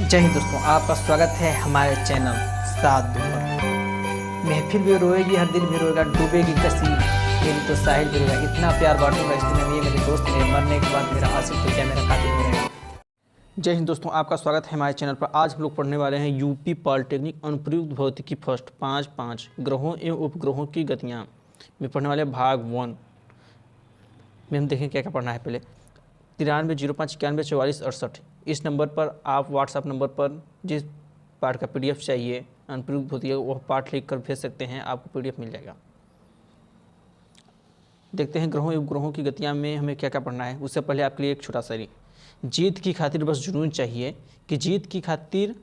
जय हिंद दोस्तों, आपका स्वागत है हमारे चैनल सात पर। महफिल भी रोएगी, हर दिल भी रोएगा, डूबेगी कश्ती मेरी तो साहिल भी रोएगा। इतना प्यार बांटूंगा इस दुनिया में, ये मेरे दोस्त मेरे मरने के बाद मेरा आशिक तो क्या मेरा कातिल हो रहेगा। जय हिंद दोस्तों, आपका स्वागत है हमारे चैनल पर। आज हम लोग पढ़ने वाले हैं यूपी पॉलिटेक्निक अनुप्रयुक्त भौतिकी फर्स्ट 5 ग्रहों एवं उपग्रहों की गतियाँ में पढ़ने वाले भाग 1 में हम देखें क्या क्या पढ़ना है। पहले 9305914468 इस नंबर पर आप व्हाट्सएप नंबर पर जिस पाठ का पीडीएफ चाहिए अनुप्रयुक्त भौतिकी वह पाठ लिख कर भेज सकते हैं, आपको पीडीएफ मिल जाएगा। देखते हैं ग्रहों एवं उपग्रहों की गतियाँ में हमें क्या क्या पढ़ना है। उससे पहले आपके लिए एक छोटा सा जीत की खातिर बस जुनून चाहिए, कि जीत की खातिर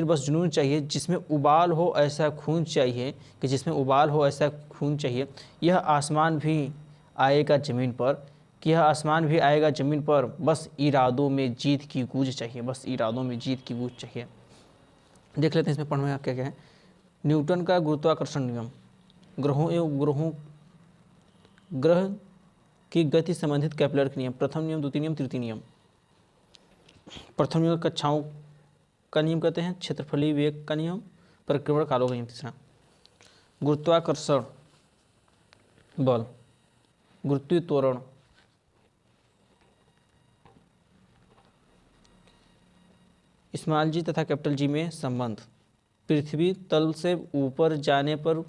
बस जुनून चाहिए, जिसमें उबाल हो ऐसा खून चाहिए, कि जिसमें उबाल हो ऐसा खून चाहिए। यह आसमान भी आएगा ज़मीन पर, कि यह आसमान भी आएगा ज़मीन पर, बस इरादों में जीत की गूंज चाहिए, बस इरादों में जीत की गूंज चाहिए। देख लेते हैं इसमें पढ़ने में क्या क्या है। न्यूटन का गुरुत्वाकर्षण नियम, ग्रहों एवं ग्रह की गति संबंधित केपलर के नियम, प्रथम नियम, द्वितीय नियम, तृतीय नियम। प्रथम नियम कक्षाओं का नियम कहते हैं, क्षेत्रफलीय वेग का नियम, परिक्रमण कालों का नियम। तीसरा गुरुत्वाकर्षण बल, गुरुत्वीय त्वरण, स्मॉल जी तथा कैपिटल जी में संबंध, पृथ्वी तल से ऊपर जाने पर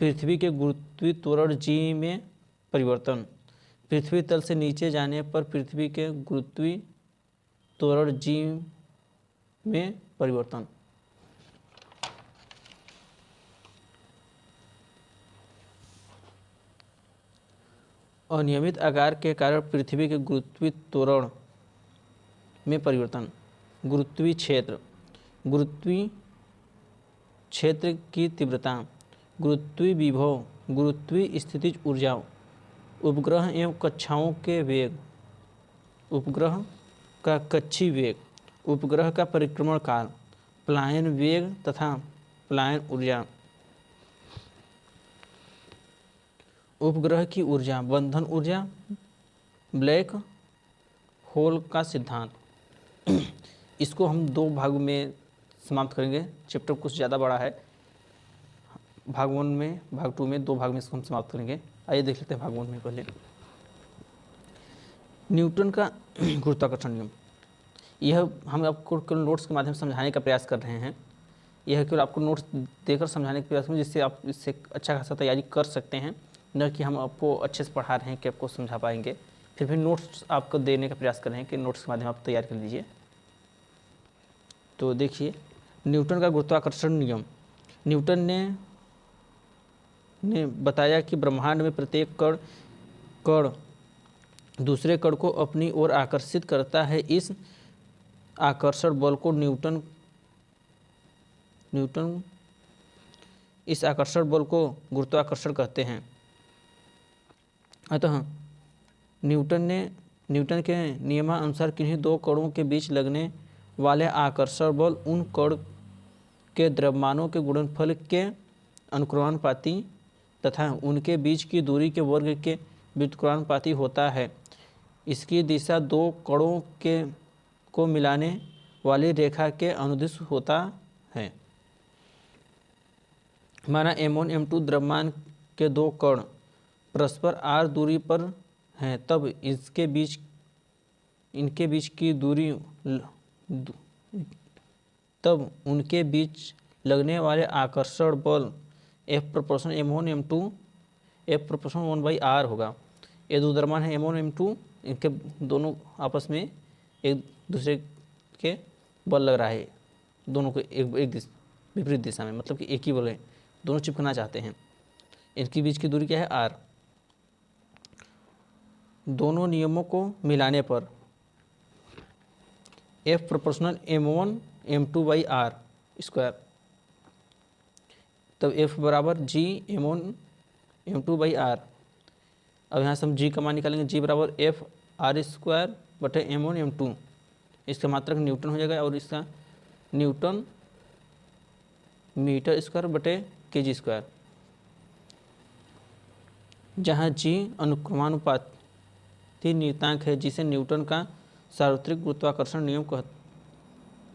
पृथ्वी के गुरुत्वीय त्वरण जी में परिवर्तन, पृथ्वी तल से नीचे जाने पर पृथ्वी के गुरुत्वीय त्वरण जी में परिवर्तन। अनियमित आकार के कारण पृथ्वी के गुरुत्वीय त्वरण में परिवर्तन। गुरुत्वीय क्षेत्र की तीव्रता, गुरुत्वीय विभव, गुरुत्वीय स्थितिज ऊर्जा, उपग्रह एवं कक्षाओं के वेग, उपग्रह का कक्षीय वेग, उपग्रह का परिक्रमण काल, पलायन वेग तथा पलायन ऊर्जा, उपग्रह की ऊर्जा, बंधन ऊर्जा, ब्लैक होल का सिद्धांत। इसको हम 2 भागों में समाप्त करेंगे, चैप्टर कुछ ज़्यादा बड़ा है। भाग 1 में, भाग 2 में, 2 भाग में इसको हम समाप्त करेंगे। आइए देख लेते हैं भाग 1 में। पहले न्यूटन का गुरुत्वाकर्षण नियम, यह हम आपको केवल नोट्स के माध्यम से समझाने का प्रयास कर रहे हैं। यह केवल आपको नोट्स देकर समझाने का प्रयास करें, जिससे आप इससे अच्छा खासा तैयारी कर सकते हैं, न कि हम आपको अच्छे से पढ़ा रहे हैं कि आपको समझा पाएंगे। फिर भी नोट्स आपको देने का प्रयास कर रहे हैं कि नोट्स के माध्यम आप तैयार कर लीजिए। तो देखिए न्यूटन का गुरुत्वाकर्षण नियम। न्यूटन ने बताया कि ब्रह्मांड में प्रत्येक कण दूसरे कण को अपनी ओर आकर्षित करता है। इस आकर्षण बल को इस आकर्षण बल को गुरुत्वाकर्षण कहते हैं। अतः न्यूटन के नियमानुसार किन्हीं 2 कणों के बीच लगने वाले आकर्षण बल उन कण के द्रव्यमानों के गुणनफल के अनुक्रमानुपाती तथा उनके बीच की दूरी के वर्ग के व्युत्क्रमानुपाती होता है। इसकी दिशा 2 कणों को मिलाने वाली रेखा के अनुदिश होता है। माना m1 m2 द्रव्यमान के 2 कण परस्पर r दूरी पर हैं, तब उनके बीच लगने वाले आकर्षण बल F proportion m1 m2 F proportion 1/r होगा। ये 2 द्रव्यमान है m1 m2, इनके दोनों आपस में एक दूसरे के बल लग रहा है, दोनों को एक विपरीत दिशा में, मतलब कि एक ही बल है, दोनों चिपकना चाहते हैं। इनके बीच की दूरी क्या है, r। दोनों नियमों को मिलाने पर F proportional m1 m2/r square, तब F बराबर G m1 m2/r। अब यहाँ से हम G का मान निकालेंगे, G बराबर F r स्क्वायर बटे m1 m2। इसका मात्रक न्यूटन हो जाएगा और इसका न्यूटन मीटर स्क्वायर बटे kg स्क्वायर, जहाँ G अनुक्रमानुपाती नियतांक है, जिसे न्यूटन का सार्वत्रिक गुरुत्वाकर्षण नियम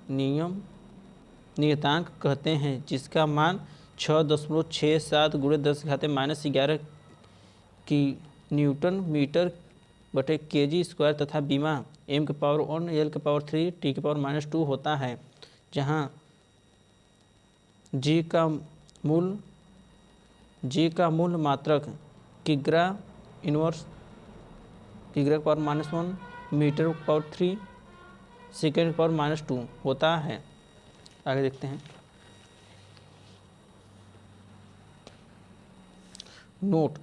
नियतांक कहते हैं, जिसका मान 6.67 × 10⁻⁻11 की न्यूटन मीटर बटे kg स्क्वायर तथा बीमा m⁻1 L⁻3 T⁻2 होता है, जहाँ g का मूल मात्रक किग्रा इनवर्स किग्रा⁻1 मीटर⁻3 सेकेंड⁻2 होता है। आगे देखते हैं। नोट,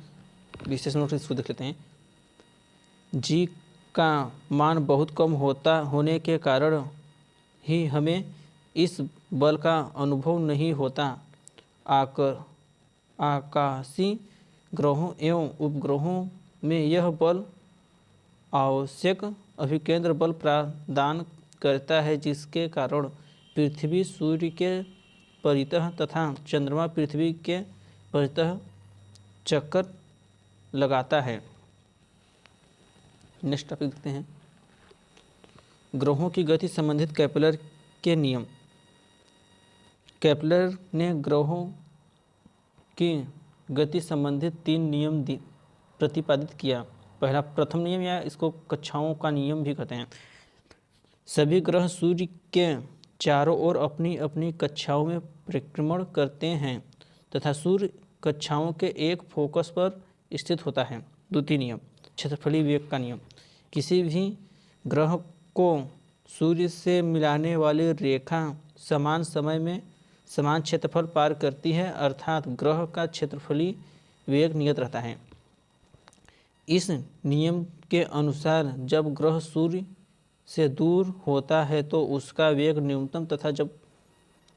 विशेष नोट इसको देख लेते हैं। जी का मान बहुत कम होने के कारण ही हमें इस बल का अनुभव नहीं होता। आकाशीय ग्रहों एवं उपग्रहों में यह बल आवश्यक अभिकेंद्र बल प्रदान करता है, जिसके कारण पृथ्वी सूर्य के परितः तथा चंद्रमा पृथ्वी के परितः चक्कर लगाता है। नेक्स्ट टॉपिक देखते हैं। ग्रहों की गति संबंधित केपलर के नियम। केपलर ने ग्रहों की गति संबंधित 3 नियम प्रतिपादित किया। प्रथम नियम, या इसको कक्षाओं का नियम भी कहते हैं। सभी ग्रह सूर्य के चारों ओर अपनी अपनी कक्षाओं में परिक्रमण करते हैं तथा सूर्य कक्षाओं के एक फोकस पर स्थित होता है। द्वितीय नियम, क्षेत्रफलीय वेग का नियम। किसी भी ग्रह को सूर्य से मिलाने वाली रेखा समान समय में समान क्षेत्रफल पार करती है, अर्थात ग्रह का क्षेत्रफलीय वेग नियत रहता है। इस नियम के अनुसार जब ग्रह सूर्य से दूर होता है तो उसका वेग न्यूनतम तथा जब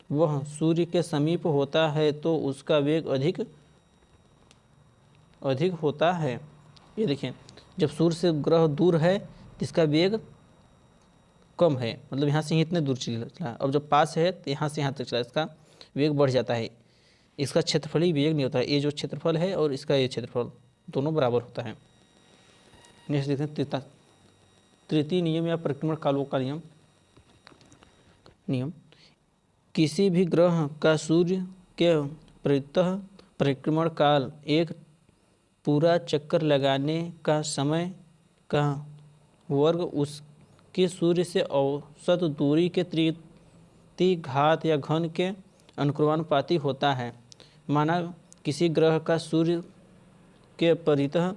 वह सूर्य के समीप होता है तो उसका वेग अधिक होता है। ये देखिए, जब सूर्य से ग्रह दूर है तो इसका वेग कम है, मतलब यहाँ से इतने दूर चला। अब जब पास है तो यहाँ से यहाँ तक चला, इसका वेग बढ़ जाता है। इसका क्षेत्रफलीय वेग नहीं होता है। ये जो क्षेत्रफल है और इसका ये क्षेत्रफल दोनों बराबर होता है। नेक्स्ट देखते हैं तृतीय नियम या परिक्रमण कालों का नियम। किसी भी ग्रह का सूर्य के परितः परिक्रमण काल एक पूरा चक्कर लगाने का समय का वर्ग उसकी सूर्य से औसत दूरी के तृतीय घात या घन के अनुक्रमानुपाती होता है। माना किसी ग्रह का सूर्य के परितः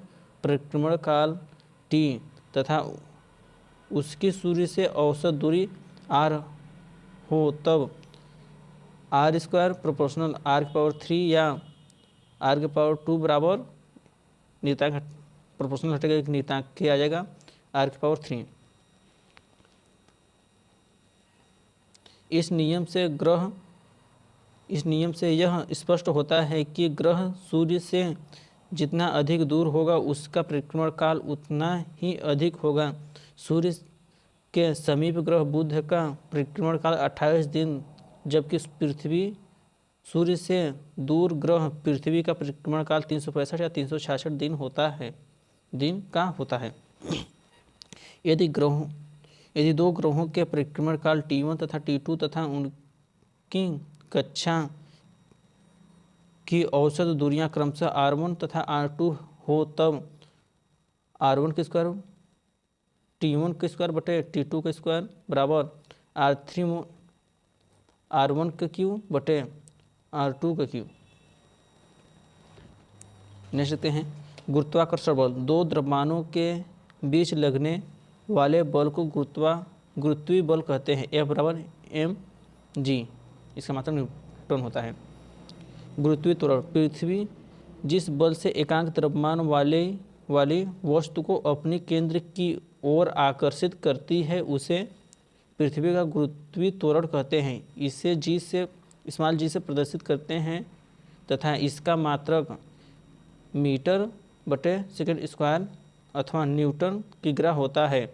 परिक्रमण काल t तथा उसकी सूर्य से औसत दूरी r हो, तब r² प्रोपोर्शनल r⁻3 या r⁻2 बराबर नियतांक प्रोपोर्शनल हटेगा, एक नियतांक के आ जाएगा r⁻3। इस नियम से यह स्पष्ट होता है कि ग्रह सूर्य से जितना अधिक दूर होगा उसका परिक्रमण काल उतना ही अधिक होगा। सूर्य के समीप ग्रह बुध का परिक्रमण काल 28 दिन, जबकि सूर्य से दूर ग्रह पृथ्वी का परिक्रमण काल 365 या 366 दिन होता है। यदि दो ग्रहों के परिक्रमण काल T1 तथा T2 तथा उनकी कक्षा की औसत दूरियां क्रमशः R1 तथा R2 हो, तब R1 का स्क्वायर T1 का स्क्वायर बटे T2 का स्क्वायर बराबर R1 का क्यूब बटे R2 का क्यूब। नेक्स्ट देखते हैं गुरुत्वाकर्षण बल। दो द्रव्यमानों के बीच लगने वाले बल को गुरुत्वीय बल कहते हैं। F बराबर mg, इसका मात्रक न्यूटन होता है। गुरुत्वीय त्वरण, पृथ्वी जिस बल से एकांक द्रव्यमान वाली वस्तु को अपने केंद्र की ओर आकर्षित करती है उसे पृथ्वी का गुरुत्वीय त्वरण कहते हैं। इसे g से प्रदर्शित करते हैं तथा इसका मात्रक मीटर बटे सेकंड स्क्वायर अथवा न्यूटन किग्रा होता है।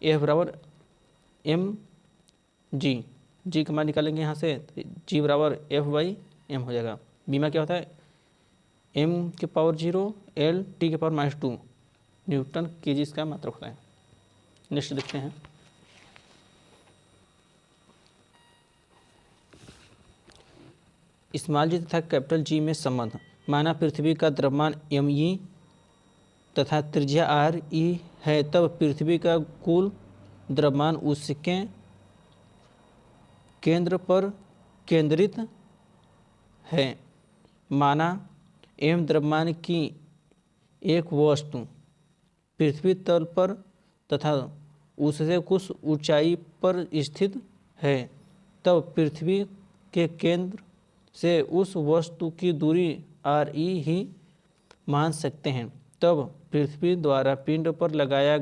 F बराबर mg, g का मान निकालेंगे यहाँ से, g बराबर F/m हो जाएगा। बीमा क्या होता है? m⁻0 L T⁻2 Newton kg इसका मात्रक होता है। नेक्स्ट देखते हैं स्मॉल जी तथा कैपिटल जी में संबंध। माना पृथ्वी का द्रव्यमान m तथा त्रिज्या r है, तब पृथ्वी का कुल द्रव्यमान उसके केंद्र पर केंद्रित है। माना m द्रव्यमान की एक वस्तु पृथ्वी तल पर तथा उससे कुछ ऊंचाई पर स्थित है, तब पृथ्वी के केंद्र से उस वस्तु की दूरी r ही मान सकते हैं। तब पृथ्वी द्वारा पिंड पर लगाया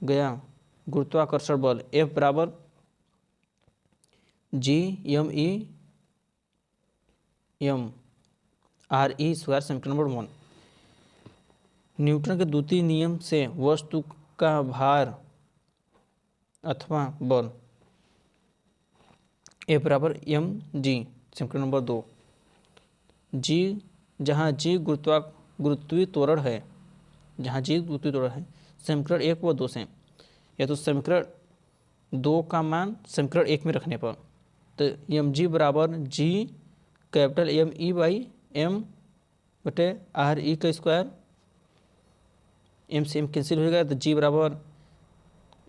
गया गुरुत्वाकर्षण बल F बराबर G m RE स्क्वायर। समीकरण नंबर 1। न्यूटन के द्वितीय नियम से वस्तु का भार अथवा बल F बराबर mg। समीकरण नंबर 2। G जहाँ G गुरुत्वीय त्वरण है, समीकरण 1 व 2 से, या तो समीकरण 2 का मान समीकरण 1 में रखने पर, तो mg बराबर G capital ME by M बटे RE का स्क्वायर। M से M कैंसिल हो गया, तो G बराबर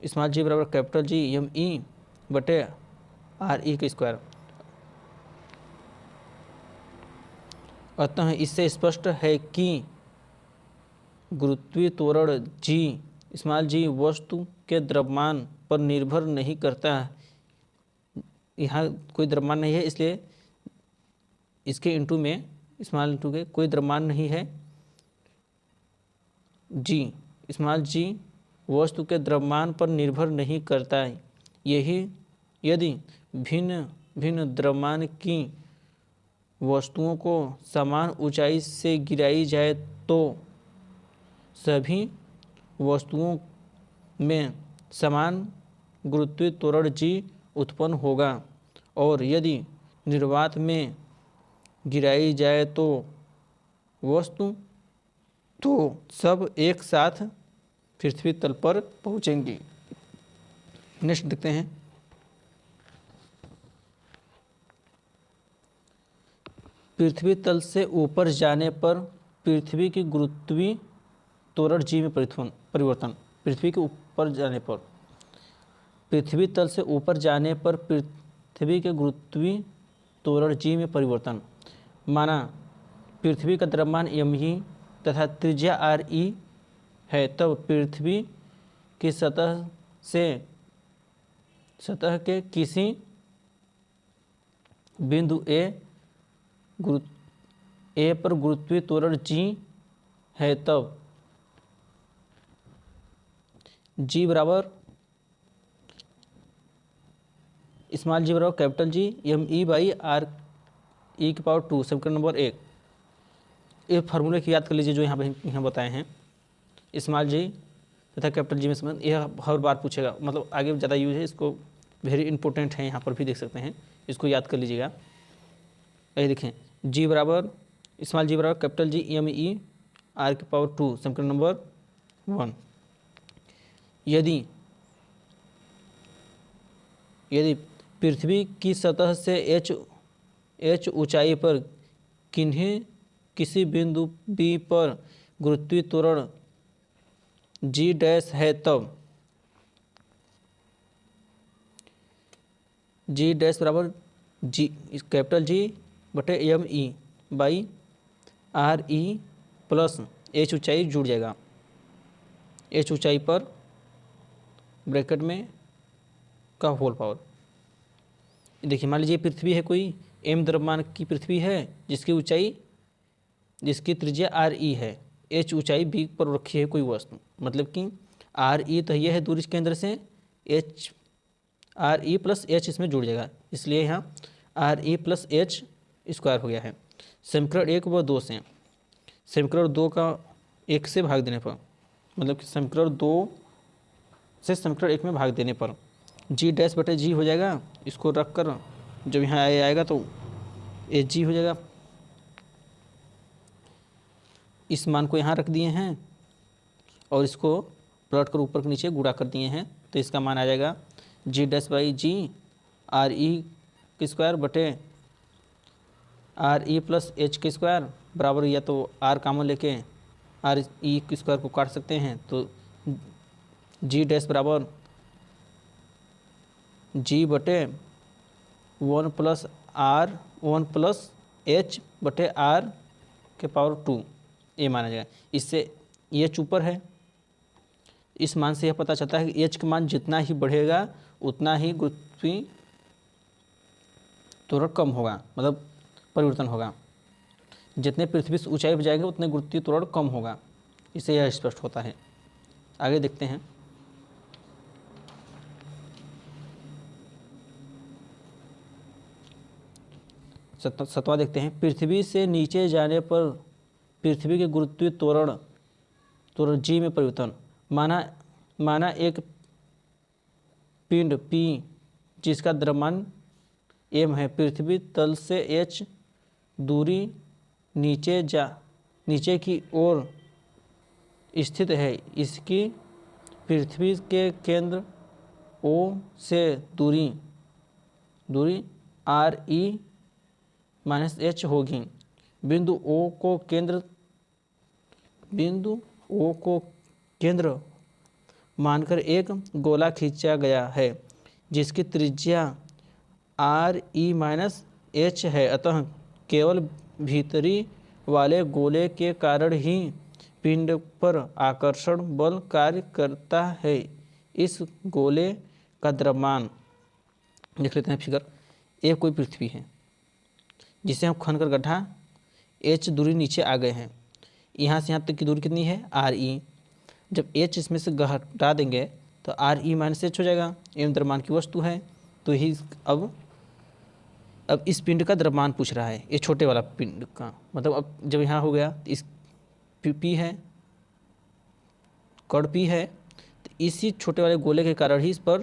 स्मॉल g बराबर कैपिटल G ME बटे RE का स्क्वायर। अतः इससे स्पष्ट है कि गुरुत्वीय त्वरण G स्मॉल g वस्तु के द्रव्यमान पर निर्भर नहीं करता है। यहाँ कोई द्रव्यमान नहीं है, इसलिए इसके इंटू में स्मॉल इंटू के कोई द्रव्यमान नहीं है। G स्मॉल g वस्तु के द्रव्यमान पर निर्भर नहीं करता है। यही यदि भिन्न भिन्न द्रव्यमान की वस्तुओं को समान ऊंचाई से गिराई जाए तो सभी वस्तुओं में समान गुरुत्वीय त्वरण G उत्पन्न होगा, और यदि निर्वात में गिराई जाए तो वस्तु तो सब एक साथ पृथ्वी तल पर पहुंचेंगी। नेक्स्ट देखते हैं। पृथ्वी तल से ऊपर जाने पर पृथ्वी की गुरुत्वीय त्वरण G में परिवर्तन। पृथ्वी के ऊपर जाने पर, पृथ्वी तल से ऊपर जाने पर पृथ्वी के गुरुत्वीय त्वरण G में परिवर्तन। माना पृथ्वी का द्रव्यमान mE तथा त्रिज्या RE है, तब पृथ्वी की सतह के किसी बिंदु A पर गुरुत्वीय त्वरण G है, तब G बराबर स्मॉल g बराबर capital G ME by RE की पावर 2। समीकरण नंबर 1। ये फार्मूले की याद कर लीजिए जो यहाँ बताए हैं। स्मॉल g तथा कैपिटल G में संबंध, यह हर बार पूछेगा, मतलब आगे ज़्यादा यूज है, इसको वेरी इंपॉर्टेंट है, यहाँ पर भी देख सकते हैं, इसको याद कर लीजिएगा। ये देखें, G बराबर स्मॉल g बराबर कैपिटल G ME R की पावर 2। समीकरण नंबर 1। यदि पृथ्वी की सतह से h ऊंचाई पर किसी बिंदु B पर गुरुत्वीय त्वरण G डैश है, तब G डैश बराबर G कैपिटल G बटे ME by RE plus h ऊंचाई जुड़ जाएगा, h ऊंचाई पर ब्रैकेट में का होल पावर। देखिए, मान लीजिए पृथ्वी है, कोई m द्रव्यमान की पृथ्वी है जिसकी त्रिज्या RE है, h ऊंचाई B पर रखी है कोई वस्तु, मतलब कि RE तो यह है दूरी केंद्र से, RE प्लस h इसमें जुड़ जाएगा, इसलिए यहाँ RE प्लस h स्क्वायर हो गया है। समीकरण 1 व 2 से, समीकरण 2 का 1 से भाग देने पर, मतलब कि समीकरण 2 से समीकरण 1 में भाग देने पर G डैश बटे G हो जाएगा। इसको रख कर जब यहाँ आएगा तो Hg हो जाएगा। इस मान को यहाँ रख दिए हैं और इसको प्लॉट कर ऊपर के नीचे गुणा कर दिए हैं, तो इसका मान आ जाएगा G dash by G RE square बटे आर ई प्लस एच के स्क्वायर बराबर, या तो आर कामन लेके आर ई के स्क्वायर को काट सकते हैं, तो जी डैश बराबर जी बटे 1 + h / r के पावर 2 ये माना जाएगा। इससे एच ऊपर है, इस मान से यह पता चलता है कि एच का मान जितना ही बढ़ेगा उतना ही गुरुत्वीय त्वरण कम होगा, मतलब परिवर्तन होगा। जितने पृथ्वी से ऊंचाई पर जाएंगे उतने गुरुत्वीय त्वरण कम होगा, इससे यह स्पष्ट होता है। आगे देखते हैं। सतवां देखते हैं। पृथ्वी से नीचे जाने पर पृथ्वी के गुरुत्वीय त्वरण जी में परिवर्तन। माना एक पिंड P जिसका द्रव्यमान m है, पृथ्वी तल से h दूरी नीचे की ओर स्थित है। इसकी पृथ्वी के केंद्र O से दूरी RE - h होगी। बिंदु O को केंद्र मानकर एक गोला खींचा गया है जिसकी त्रिज्या RE - h है। अतः केवल भीतरी वाले गोले के कारण ही पिंड पर आकर्षण बल कार्य करता है। इस गोले का द्रव्यमान देख लेते हैं। फिगर एक कोई पृथ्वी है जिसे हम खन कर गड्ढा h दूरी नीचे आ गए हैं। यहाँ से यहाँ तक की दूरी कितनी है RE। जब h इसमें से हटा देंगे तो RE - h हो जाएगा। एवं द्रव्यमान की वस्तु है तो ही अब इस पिंड का द्रव्यमान पूछ रहा है, ये छोटे वाला पिंड का। मतलब अब जब यहाँ हो गया तो इस P है, कण P है, तो इसी छोटे वाले गोले के कारण ही इस पर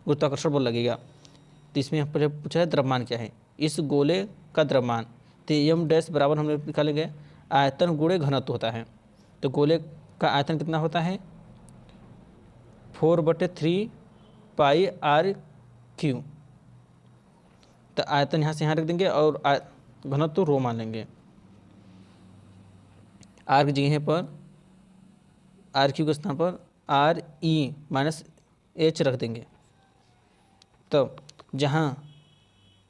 गुरुत्वाकर्षण बल लगेगा। तो इसमें यहाँ पर पूछा है द्रव्यमान क्या है, इस गोले का द्रव्यमान। तो m डैश बराबर हमने निकालेंगे आयतन गुणे घनत्व होता है। तो गोले का आयतन कितना होता है 4/3 पाई r3। तो आयतन यहाँ से यहाँ रख देंगे और घनत्व रो मान लेंगे। r की जगह पर r3 के स्थान पर RE - h रख देंगे। तब जहाँ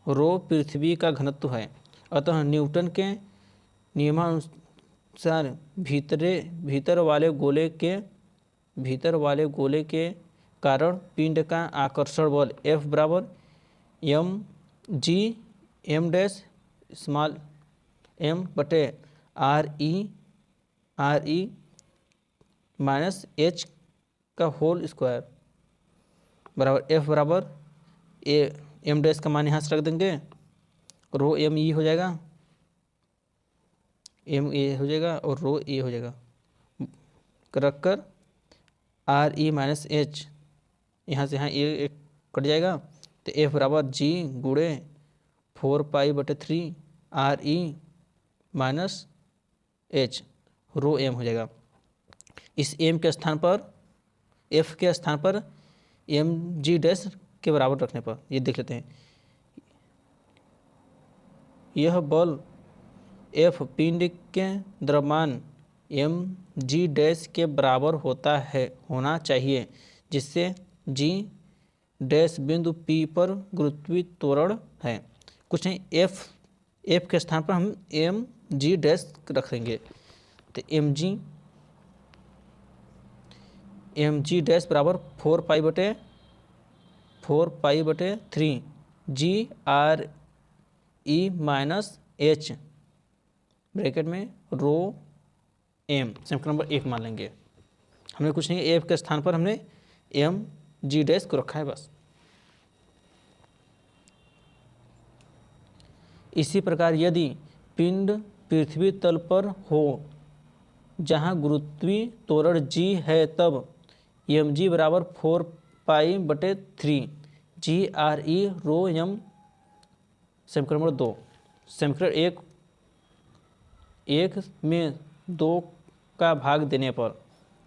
रो पृथ्वी का घनत्व है, अतः न्यूटन के नियमानुसार भीतर वाले गोले के कारण पिंड का आकर्षण बल F बराबर mg m dash small m बटे RE - h का होल स्क्वायर बराबर F बराबर m डैश का मान यहाँ से रख देंगे, रो m e हो जाएगा, m a हो जाएगा और रो a हो जाएगा। रख कर RE - h यहाँ से यहाँ a कट जाएगा, तो F बराबर g गुणे 4π/3 RE - h रो m हो जाएगा। इस m के स्थान पर F के स्थान पर mg डैश के बराबर रखने पर ये देख लेते हैं। यह बल F पिंड के द्रव्यमान mg डैश के बराबर होना चाहिए, जिससे g डैश बिंदु P पर गुरुत्वीय त्वरण है। कुछ नहीं, F के स्थान पर हम mg डैश रख देंगे। तो mg डैश बराबर 4π/3 g RE - h ब्रैकेट में रो m समीकरण नंबर 1 मान लेंगे। हमने कुछ नहीं, F के स्थान पर हमने mg डैश को रखा है बस। इसी प्रकार यदि पिंड पृथ्वी तल पर हो जहाँ गुरुत्वीय त्वरण g है, तब mg बराबर 4π/3 g RE रो m समीकरण नंबर 2। समीकरण 1 में 2 का भाग देने पर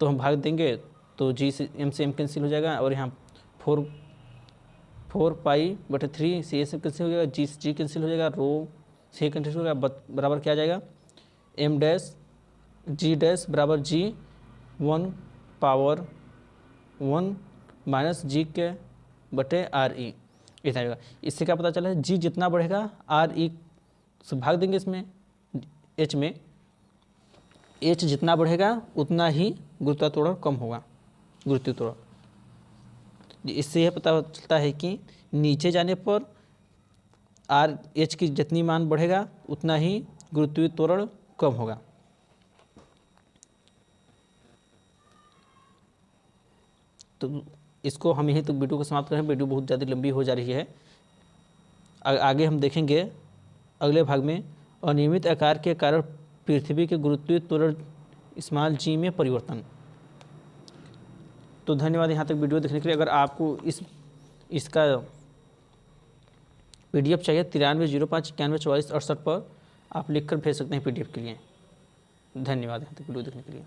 तो हम भाग देंगे तो g से m कैंसिल हो जाएगा, और यहाँ 4π/3 से ये सब कैंसिल हो जाएगा, g से g कैंसिल हो जाएगा, रो सेक बराबर क्या आ जाएगा, एम डैश जी डैश बराबर जी 1 पावर 1 माइनस जी के बटे आर ई, इतना आएगा। इससे क्या पता चला है, जी जितना बढ़ेगा आर ई से भाग देंगे इसमें एच में, एच जितना बढ़ेगा उतना ही गुरुत्वाकर्षण कम होगा, गुरुत्वाकर्षण। इससे यह पता चलता है कि नीचे जाने पर आर एच की जितनी मान बढ़ेगा उतना ही गुरुत्वाकर्षण कम होगा। तो इसको हम यहीं तो वीडियो को समाप्त करें, वीडियो बहुत ज़्यादा लंबी हो जा रही है। आगे हम देखेंगे अगले भाग में अनियमित आकार के कारण पृथ्वी के गुरुत्वाकर्षण स्मॉल जी में परिवर्तन। तो धन्यवाद यहाँ तक वीडियो देखने के लिए। अगर आपको इसका PDF चाहिए 9305914468 पर आप लिखकर भेज सकते हैं PDF के लिए। धन्यवाद यहाँ तक वीडियो देखने के लिए।